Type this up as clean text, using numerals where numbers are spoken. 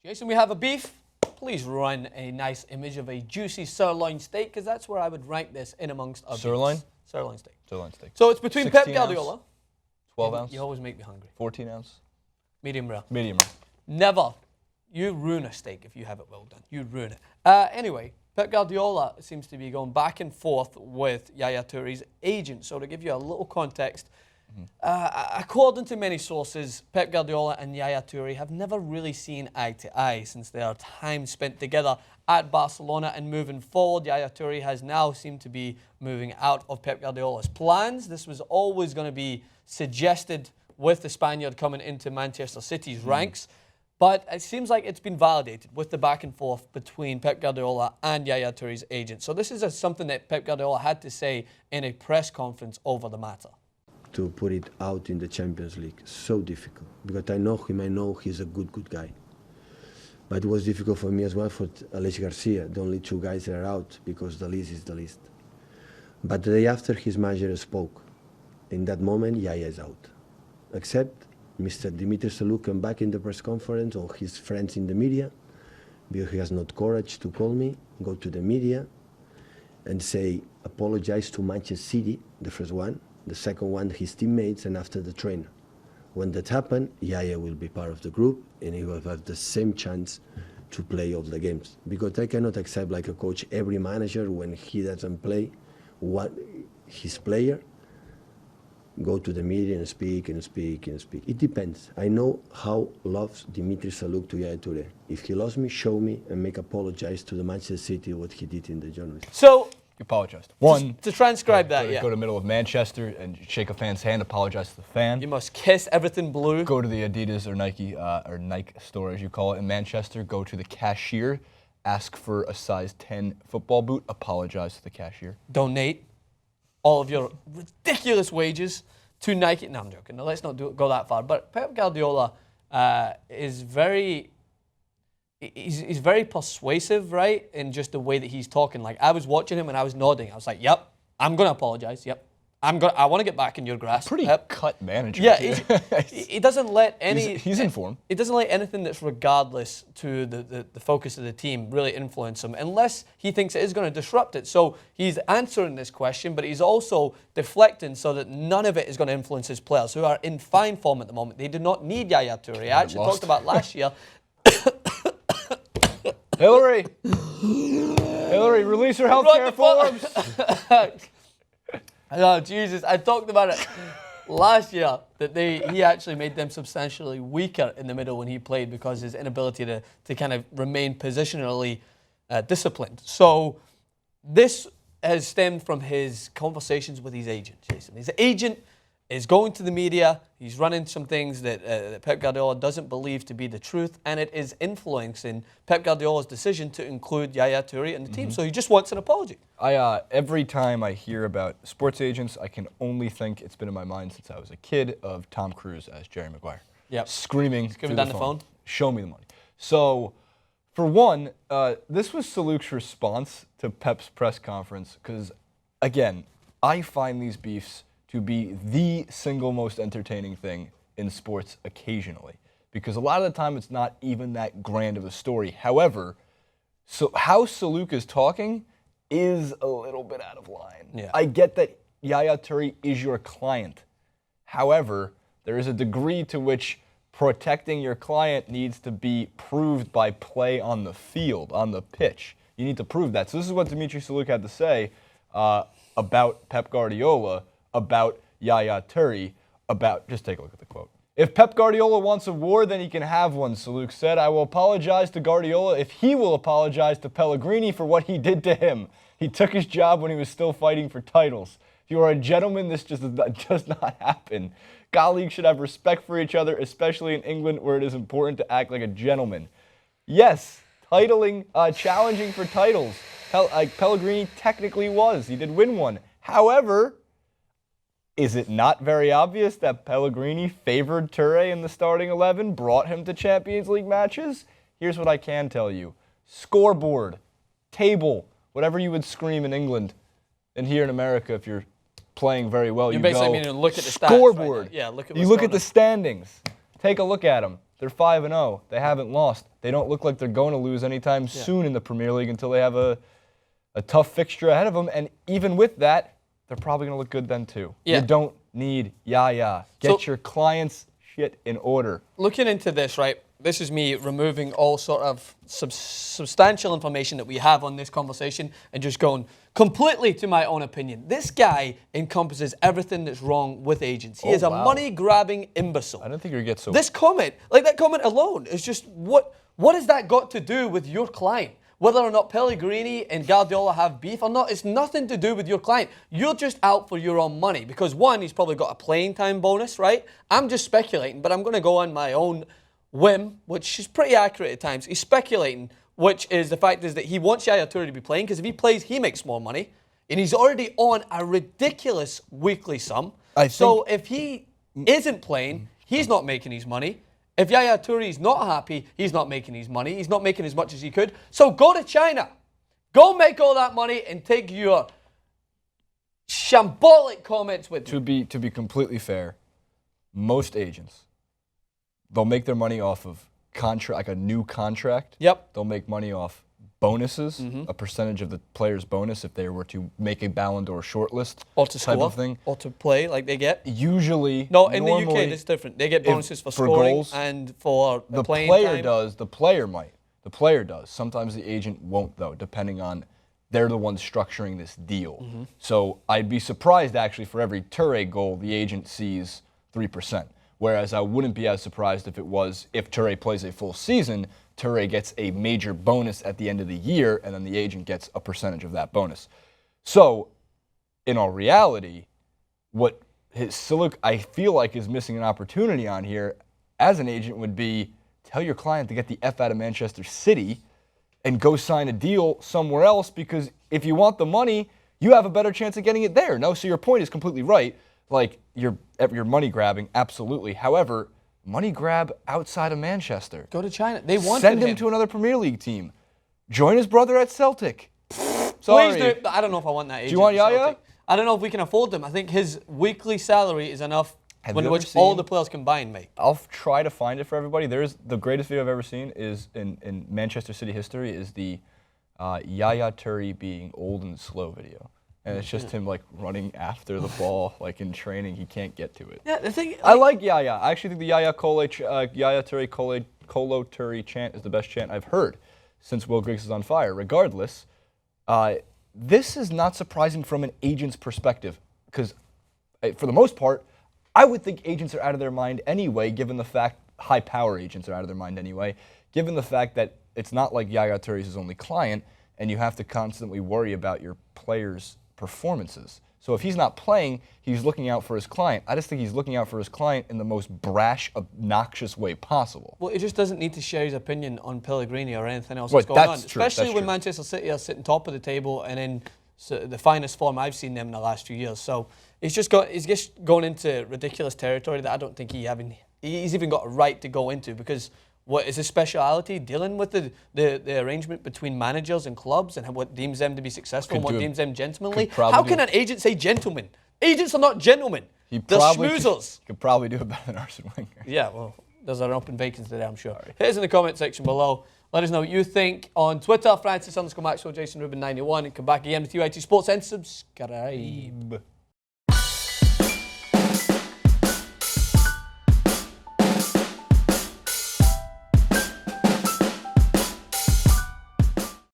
Jason, we have a beef. Please run a nice image of a juicy sirloin steak, because that's where I would rank this in amongst other Sirloin? beefs. Sirloin steak. Sirloin steak. So it's between Pep Guardiola. Ounce, 12 ounce. You always make me hungry. 14 ounce. Medium rare. Medium rare. Never. You ruin a steak if you have it well done. You ruin it. Anyway, Pep Guardiola seems to be going back and forth with Yaya Toure's agent. So to give you a little context, according to many sources, Pep Guardiola and Yaya Toure have never really seen eye to eye since their time spent together at Barcelona, and moving forward, Yaya Toure has now seemed to be moving out of Pep Guardiola's plans. This was always going to be suggested with the Spaniard coming into Manchester City's ranks, but it seems like it's been validated with the back and forth between Pep Guardiola and Yaya Toure's agent. So this is something that Pep Guardiola had to say in a press conference over the matter. To put it out in the Champions League, so difficult, because I know him, I know he's a good guy. But it was difficult for me as well for Aleix Garcia, the only two guys that are out, because the list is the list. But the day after his manager spoke, in that moment, Yaya is out. Except Mr. Dimitri Seluk came back in the press conference, or his friends in the media, because he has not courage to call me, go to the media, and say, apologize to Manchester City, the first one, the second one, his teammates, and after the trainer. When that happens, Yaya will be part of the group, and he will have the same chance to play all the games. Because I cannot accept, like a coach, every manager, when he doesn't play his player, go to the media and speak and speak and speak. It depends. I know how loves Dimitri Seluk to Yaya Toure. If he loves me, show me and make apologize to the Manchester City what he did in the journalist. So You apologized. One, to transcribe that, go to middle of Manchester and shake a fan's hand, apologize to the fan. you must kiss everything blue. Go to the Adidas or Nike store, as you call it, in Manchester. Go to the cashier, ask for a size 10 football boot, apologize to the cashier. Donate all of your ridiculous wages to Nike. No, I'm joking. No, let's not go that far. But Pep Guardiola is very... He's very persuasive, right, in just the way that he's talking. Like, I was watching him and I was nodding. I was like, yep, I'm going to apologize. Yep. I want to get back in your grasp. Pretty cut manager. Yeah, he doesn't let any... He's informed. He doesn't let anything that's regardless to the focus of the team really influence him, unless he thinks it is going to disrupt it. So he's answering this question, but he's also deflecting so that none of it is going to influence his players, who are in fine form at the moment. They do not need Yaya Toure. I actually talked about last year... Hillary, release her healthcare forms. Oh, Jesus. I talked about it last year, that he actually made them substantially weaker in the middle when he played because his inability to kind of remain positionally disciplined. So this has stemmed from his conversations with his agent, Jason. His agent is going to the media. He's running some things that Pep Guardiola doesn't believe to be the truth, and it is influencing Pep Guardiola's decision to include Yaya Toure in the team. So he just wants an apology. Every time I hear about sports agents, I can only think, it's been in my mind since I was a kid, of Tom Cruise as Jerry Maguire. Yep. Screaming Giving down the phone. Show me the money. So, for one, this was Seluk's response to Pep's press conference, because, again, I find these beefs to be the single most entertaining thing in sports occasionally. Because a lot of the time it's not even that grand of a story. However, so how Seluk is talking is a little bit out of line. Yeah. I get that Yaya Toure is your client. However, there is a degree to which protecting your client needs to be proved by play on the field, on the pitch. You need to prove that. So this is what Dimitri Seluk had to say about Pep Guardiola, about Yaya Toure, just take a look at the quote. If Pep Guardiola wants a war, then he can have one, Seluk said. I will apologize to Guardiola if he will apologize to Pellegrini for what he did to him. He took his job when he was still fighting for titles. If you are a gentleman, this just does not happen. Colleagues should have respect for each other, especially in England, where it is important to act like a gentleman. Yes, challenging for titles. Pellegrini technically was. He did win one. However, is it not very obvious that Pellegrini favored Toure in the starting 11, brought him to Champions League matches? Here's what I can tell you. Scoreboard, table, whatever you would scream in England, and here in America, if you're playing very well, you basically go, mean look at the scoreboard. Stats right now. Yeah, look at you look at the standings. Take a look at them. They're 5-0. They haven't lost. They don't look like they're going to lose anytime soon in the Premier League until they have a tough fixture ahead of them. And even with that, they're probably going to look good then too. Yeah. You don't need Yaya. Get your clients' shit in order. Looking into this, right, this is me removing all sort of substantial information that we have on this conversation and just going completely to my own opinion. This guy encompasses everything that's wrong with agents. He is a money-grabbing imbecile. I don't think you're going to get so... This comment, like that comment alone, is just what has that got to do with your client? Whether or not Pellegrini and Guardiola have beef or not, it's nothing to do with your client. You're just out for your own money because, one, he's probably got a playing time bonus, right? I'm just speculating, but I'm going to go on my own whim, which is pretty accurate at times. He's speculating, which is the fact is that he wants Yaya Toure to be playing because if he plays, he makes more money. And he's already on a ridiculous weekly sum. So if he isn't playing, he's not making his money. If Yaya Toure is not happy, he's not making his money. He's not making as much as he could. So go to China. Go make all that money and take your shambolic comments with you. To be completely fair, most agents, they'll make their money off of contract, like a new contract. Yep. They'll make money off bonuses, a percentage of the player's bonus if they were to make a Ballon d'Or shortlist Or to type score, of thing. or to play like they get. Usually, No, in the UK it's different. They get bonuses for scoring goals, and for the playing player time. does. The player might. The player does. Sometimes the agent won't, though, depending on they're the ones structuring this deal. So I'd be surprised, actually, for every Toure goal, the agent sees 3%. Whereas I wouldn't be as surprised if Toure plays a full season, Toure gets a major bonus at the end of the year, and then the agent gets a percentage of that bonus. So, in all reality, what Seluk, I feel like, is missing an opportunity on here as an agent would be tell your client to get the F out of Manchester City and go sign a deal somewhere else, because if you want the money, you have a better chance of getting it there. No, so your point is completely right. Like, you're money grabbing, absolutely. However, money grab outside of Manchester. Go to China. They wanted Send him to another Premier League team. Join his brother at Celtic. Sorry. Please do. I don't know if I want that agent. Do you want Yaya? Celtic. I don't know if we can afford them. I think his weekly salary is enough which all the players combined make. I'll try to find it for everybody. The greatest video I've ever seen is in Manchester City history is the Yaya Toure being old and slow video. And it's just him like running after the ball, like in training. He can't get to it. Yeah, the thing. I like Yaya. I actually think the Yaya Toure Kolo Toure chant is the best chant I've heard since Will Griggs is on fire. Regardless, this is not surprising from an agent's perspective, because for the most part, I would think agents are out of their mind anyway, given the fact high-power agents are out of their mind anyway, given the fact that it's not like Yaya Toure is his only client, and you have to constantly worry about your players' performances. So if he's not playing, he's looking out for his client. I just think he's looking out for his client in the most brash, obnoxious way possible. Well, he just doesn't need to share his opinion on Pellegrini or anything else that's going on. Especially when Manchester City are sitting top of the table and in the finest form I've seen them in the last few years. So he's just going into ridiculous territory that I don't think he's even got a right to go into, because what is his speciality? Dealing with the arrangement between managers and clubs and what deems them to be successful and what deems them gentlemanly. How can an agent say gentleman? Agents are not gentlemen. They're schmoozers. Could probably do it better than Arsene Wenger. Yeah, well, there's an open vacancy there, I'm sure. Hit us in the comment section below. Let us know what you think on Twitter, Francis_Maxwell, Jason Rubin 91, and come back again with UIT Sports and subscribe.